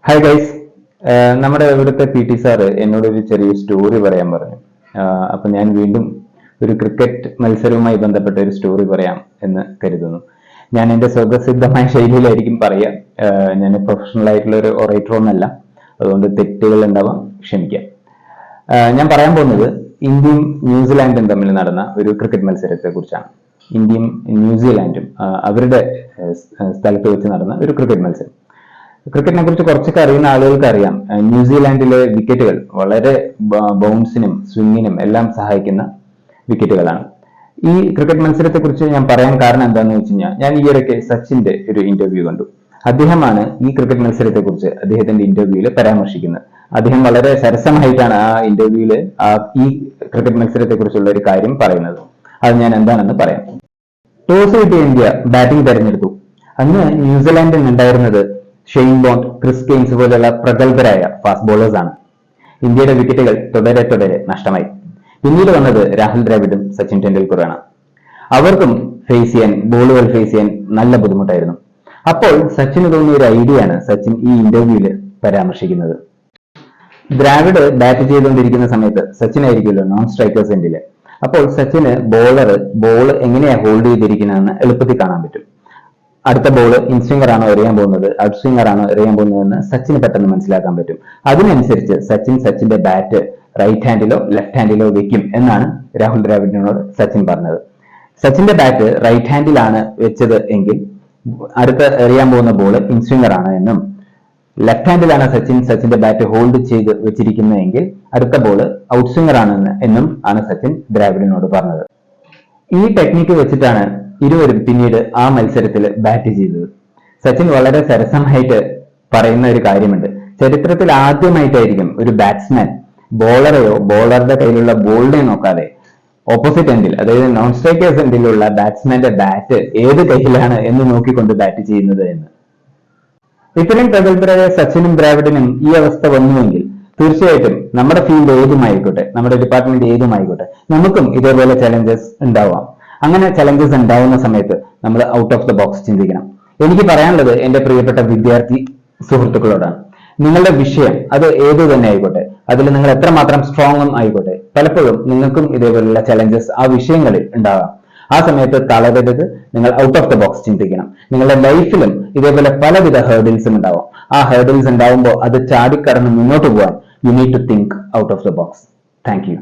Hi guys. നമ്മുടെ ഇവിടുത്തെ P T sir എന്നോട് ഒരു ചെറിയ സ്റ്റോറി പറയാൻ പറഞ്ഞു. അപ്പൊ ഞാൻ വീണ്ടും ഒരു ക്രിക്കറ്റ് മത്സരവുമായി ബന്ധപ്പെട്ട ഒരു സ്റ്റോറി പറയാം എന്ന് കരുതുന്നു. ഞാൻ എൻ്റെ സ്വതസിദ്ധമായ ശൈലിയിലായിരിക്കും പറയാം. ഞാൻ പ്രൊഫഷണൽ ആയിട്ടുള്ള ഒരു ഒറേറ്റർ ഒന്നല്ല, അതുകൊണ്ട് തെറ്റുകൾ ഉണ്ടാവാം, ക്ഷമിക്കാം. ഞാൻ പറയാൻ പോകുന്നത് ഇന്ത്യയും ന്യൂസിലാൻഡും തമ്മിൽ നടന്ന ഒരു ക്രിക്കറ്റ് മത്സരത്തെ കുറിച്ചാണ്. ഇന്ത്യയും ന്യൂസിലാൻഡും അവരുടെ സ്ഥലത്ത് വെച്ച് നടന്ന ഒരു ക്രിക്കറ്റ് മത്സരം. ക്രിക്കറ്റിനെ കുറിച്ച് കുറച്ചൊക്കെ അറിയുന്ന ആളുകൾക്ക് അറിയാം, ന്യൂസിലാൻഡിലെ വിക്കറ്റുകൾ വളരെ ബൗൺസിനും സ്വിങ്ങിനും എല്ലാം സഹായിക്കുന്ന വിക്കറ്റുകളാണ്. ഈ ക്രിക്കറ്റ് മത്സരത്തെ കുറിച്ച് ഞാൻ പറയാൻ കാരണം എന്താണെന്ന് വെച്ച് കഴിഞ്ഞാൽ, ഞാൻ ഈയിടയ്ക്ക് സച്ചിന്റെ ഒരു ഇന്റർവ്യൂ കണ്ടു. അദ്ദേഹമാണ് ഈ ക്രിക്കറ്റ് മത്സരത്തെ കുറിച്ച് അദ്ദേഹത്തിന്റെ ഇന്റർവ്യൂവിൽ പരാമർശിക്കുന്നത്. അദ്ദേഹം വളരെ സരസമായിട്ടാണ് ആ ഇന്റർവ്യൂവിൽ ഈ ക്രിക്കറ്റ് മത്സരത്തെ കുറിച്ചുള്ള ഒരു കാര്യം പറയുന്നത്. അത് ഞാൻ എന്താണെന്ന് പറയാം. ടോസ് കിട്ടിയ ഇന്ത്യ ബാറ്റിംഗ് തെരഞ്ഞെടുത്തു. അന്ന് ന്യൂസിലാൻഡിൽ ഉണ്ടായിരുന്നത് ഷെയ്ൻ ബോണ്ട്, ക്രിസ് കെയ്ൻസ് പോലെയുള്ള പ്രഗത്ഭരായ ഫാസ്റ്റ് ബോളേഴ്സ് ആണ്. ഇന്ത്യയുടെ വിക്കറ്റുകൾ തുടരെ നഷ്ടമായി. പിന്നീട് വന്നത് രാഹുൽ ദ്രാവിഡും സച്ചിൻ ടെണ്ടുൽക്കറുമാണ്. അവർക്കും ബോളുകൾ ഫേസ് ചെയ്യാൻ നല്ല ബുദ്ധിമുട്ടായിരുന്നു. അപ്പോൾ സച്ചിന് തോന്നിയ ഒരു ഐഡിയ ആണ് സച്ചിൻ ഈ ഇന്റർവ്യൂവിൽ പരാമർശിക്കുന്നത്. ദ്രാവിഡ് ബാറ്റ് ചെയ്തുകൊണ്ടിരിക്കുന്ന സമയത്ത് സച്ചിൻ ആയിരിക്കുമല്ലോ നോൺ സ്ട്രൈക്കേഴ്സ് എൻഡില്. അപ്പോൾ സച്ചിന് ബോൾ എങ്ങനെയാ ഹോൾഡ് ചെയ്തിരിക്കുന്നതെന്ന് എളുപ്പത്തിൽ കാണാൻ പറ്റും. അടുത്ത ബോൾ ഇൻസ്വിംഗർ ആണോ എറിയാൻ പോകുന്നത്, ഔട്ട് സ്വിംഗർ ആണോ എറിയാൻ പോകുന്നതെന്ന് സച്ചിന് പെട്ടെന്ന് മനസ്സിലാക്കാൻ പറ്റും. അതിനനുസരിച്ച് സച്ചിന്റെ ബാറ്റ് റൈറ്റ് ഹാൻഡിലോ ലെഫ്റ്റ് ഹാൻഡിലോ വെക്കും എന്നാണ് രാഹുൽ ദ്രാവിഡിനോട് സച്ചിൻ പറഞ്ഞത്. സച്ചിന്റെ ബാറ്റ് റൈറ്റ് ഹാൻഡിലാണ് വെച്ചത് എങ്കിൽ അടുത്ത എറിയാൻ പോകുന്ന ബോൾ ഇൻസ്വിംഗർ ആണ് എന്നും, ലെഫ്റ്റ് ഹാൻഡിലാണ് സച്ചിന്റെ ബാറ്റ് ഹോൾഡ് ചെയ്ത് വെച്ചിരിക്കുന്നതെങ്കിൽ അടുത്ത ബോൾ ഔട്ട് സ്വിംഗർ എന്നും ആണ് സച്ചിൻ ദ്രാവിഡിനോട് പറഞ്ഞത്. ഈ ടെക്നിക്ക് വെച്ചിട്ടാണ് ഇരുവരും പിന്നീട് ആ മത്സരത്തിൽ ബാറ്റ് ചെയ്തത്. സച്ചിൻ വളരെ സരസമായിട്ട് പറയുന്ന ഒരു കാര്യമുണ്ട്. ചരിത്രത്തിൽ ആദ്യമായിട്ടായിരിക്കും ഒരു ബാറ്റ്സ്മാൻ ബോളറെയോ ബോളറുടെ കയ്യിലുള്ള ബോളിനെയോ നോക്കാതെ ഓപ്പോസിറ്റ് എൻഡിൽ, അതായത് നോൺ സ്ട്രൈക്കേഴ്സ് എൻഡിലുള്ള ബാറ്റ്സ്മാന്റെ ബാറ്റ് ഏത് കയ്യിലാണ് എന്ന് നോക്കിക്കൊണ്ട് ബാറ്റ് ചെയ്യുന്നത് എന്ന്. ഇത്രയും പ്രഗത്ഭരായ സച്ചിനും ദ്രാവിഡിനും ഈ അവസ്ഥ വന്നുവെങ്കിൽ തീർച്ചയായിട്ടും നമ്മുടെ ഫീൽഡ് ഏതുമായിക്കോട്ടെ, നമ്മുടെ ഡിപ്പാർട്ട്മെന്റ് ഏതുമായിക്കോട്ടെ, നമുക്കും ഇതേപോലെ ചലഞ്ചസ് ഉണ്ടാവാം. അങ്ങനെ ചലഞ്ചസ് ഉണ്ടാവുന്ന സമയത്ത് നമ്മൾ ഔട്ട് ഓഫ് ദ ബോക്സ് ചിന്തിക്കണം. എനിക്ക് പറയാനുള്ളത് എന്റെ പ്രിയപ്പെട്ട വിദ്യാർത്ഥി സുഹൃത്തുക്കളോടാണ്. നിങ്ങളുടെ വിഷയം അത് ഏതു തന്നെ ആയിക്കോട്ടെ, അതിൽ നിങ്ങൾ എത്രമാത്രം സ്ട്രോങ്ങും ആയിക്കോട്ടെ, പലപ്പോഴും നിങ്ങൾക്കും ഇതേപോലുള്ള ചലഞ്ചസ് ആ വിഷയങ്ങളിൽ ഉണ്ടാവാം. ആ സമയത്ത് തളരരുത്, നിങ്ങൾ ഔട്ട് ഓഫ് ദ ബോക്സ് ചിന്തിക്കണം. നിങ്ങളുടെ ലൈഫിലും ഇതേപോലെ പലവിധ ഹേർഡിൽസും ഉണ്ടാവാം. ആ ഹേർഡിൽസ് ഉണ്ടാവുമ്പോൾ അത് ചാടിക്കടന്ന് മുന്നോട്ട് പോകാൻ you need to think out of the box. Thank U.